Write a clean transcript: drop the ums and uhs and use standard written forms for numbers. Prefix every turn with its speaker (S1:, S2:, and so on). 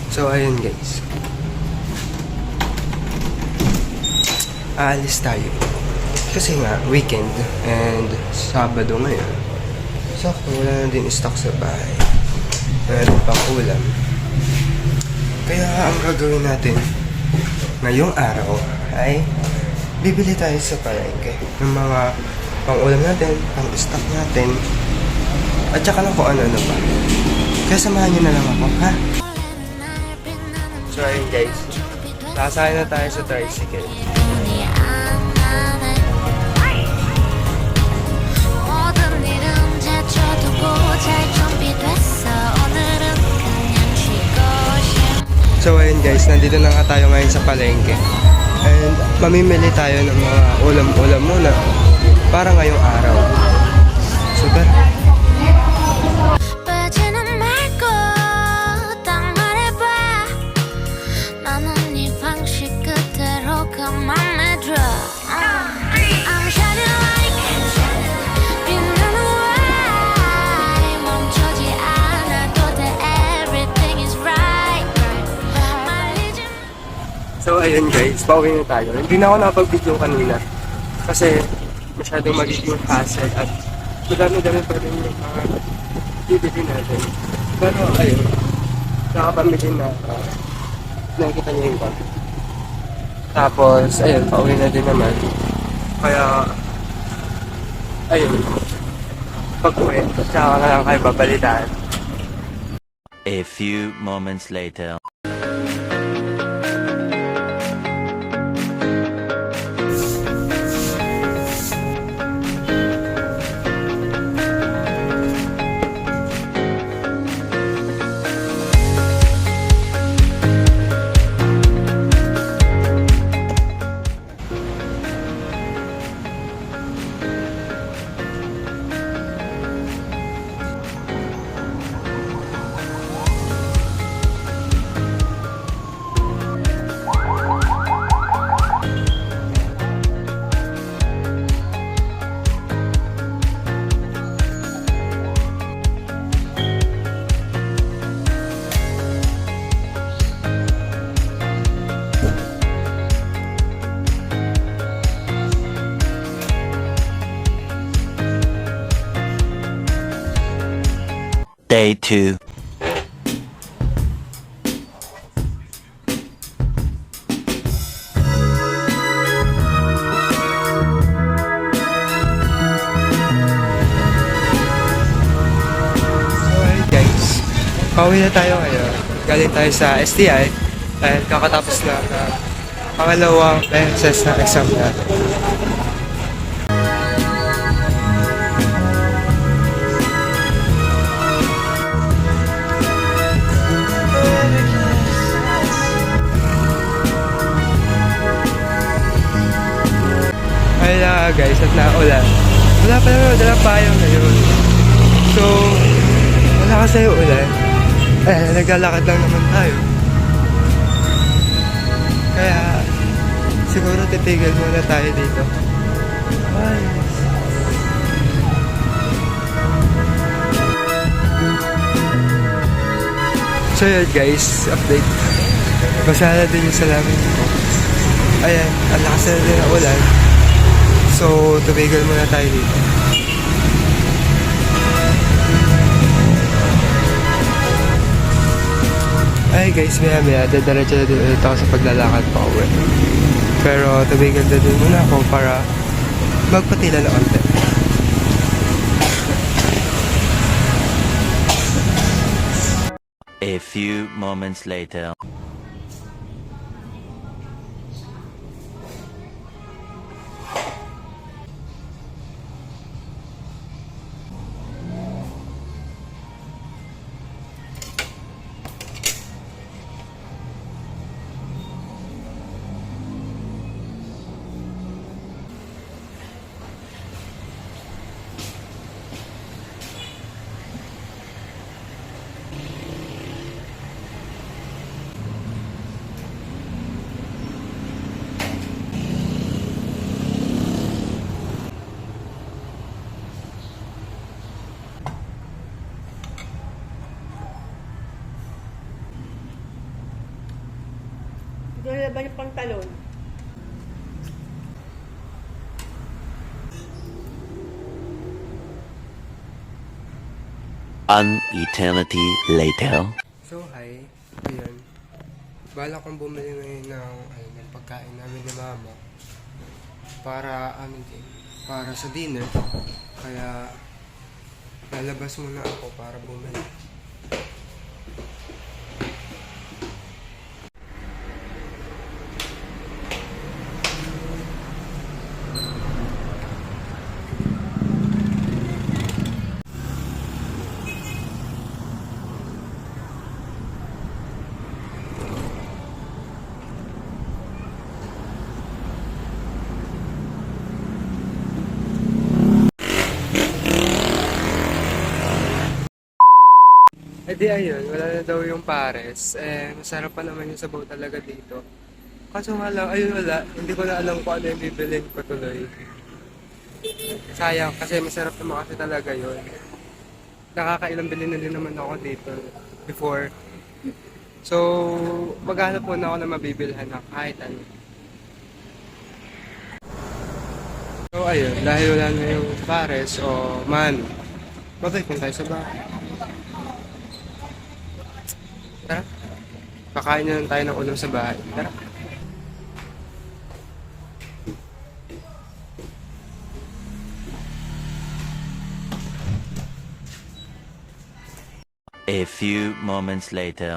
S1: So, ayun guys. Aalis tayo. Kasi nga, weekend and Sabado ngayon. Sakto, wala na din stock sa bahay. Meron pang ulam. Kaya ang gagawin natin ngayong araw ay bibili tayo sa palengke ng mga pang-ulam natin, pang-stock natin, at saka lang kung ano-ano pa. Kaya samahan nyo na lang ako, ha? So ayun guys, sasakay na tayo sa tricycle. So ayun guys, nandito na nga tayo ngayon sa palengke. And mamimili tayo ng mga ulam-ulam muna para ngayong araw. Super! So ayun guys, pauwi na tayo. Hindi na ako nakapag-video kanina kasi masyadong magiging hassle at madami-dami pa rin yung mga bibili natin. Pero ayun, nakapamili na nakikita niyo yung bag. Tapos ayun, pauwi na din naman. Kaya ayun, pag-uwi, tsaka ka lang kayo babalitaan.
S2: A few moments later. Day 2.
S1: Guys, pauwi na tayo ngayon. Galing tayo sa STI and kakatapos na pangalawang beses na exam natin. Wala guys, at naulan. Wala pa naman, wala payong ngayon. So, wala kasi yung ulan. Naglalakad lang naman tayo. Kaya, siguro titigil muna tayo dito. Ay. So yun guys, update. Basa na din yung salamin ko. Ayan, ang lakas na din ang ulan. So, tumigil muna tayo dito. Ay guys, maya dadaradya na din ulit ako sa paglalakad pa uwi. Pero tumigil na din muna ako para magpatila na konti.
S2: A few moments later.
S3: Gusto nila ba yung pantalon?
S2: An eternity later.
S1: So, hi. Ayan. Bala kong bumili ngayon ng pagkain namin ni Mama. Para, din, para sa dinner. Kaya, lalabas muna ako para bumili. Eh di ayun, wala na daw yung pares. Masarap pa naman yung sabaw talaga dito. Kaso nga lang, ayun wala. Hindi ko na alam kung ano yung bibilin ko tuloy. Sayang, kasi masarap naman kasi talaga yun. Nakakailang bilhin na din naman ako dito before. So, maghanap muna ako na mabibilhan na kahit ano. So ayun, dahil wala na yung pares o man, babalik tayo sa bahay. Tara. Kakain na lang tayo ng ulam sa bahay. Tara.
S2: A few moments later.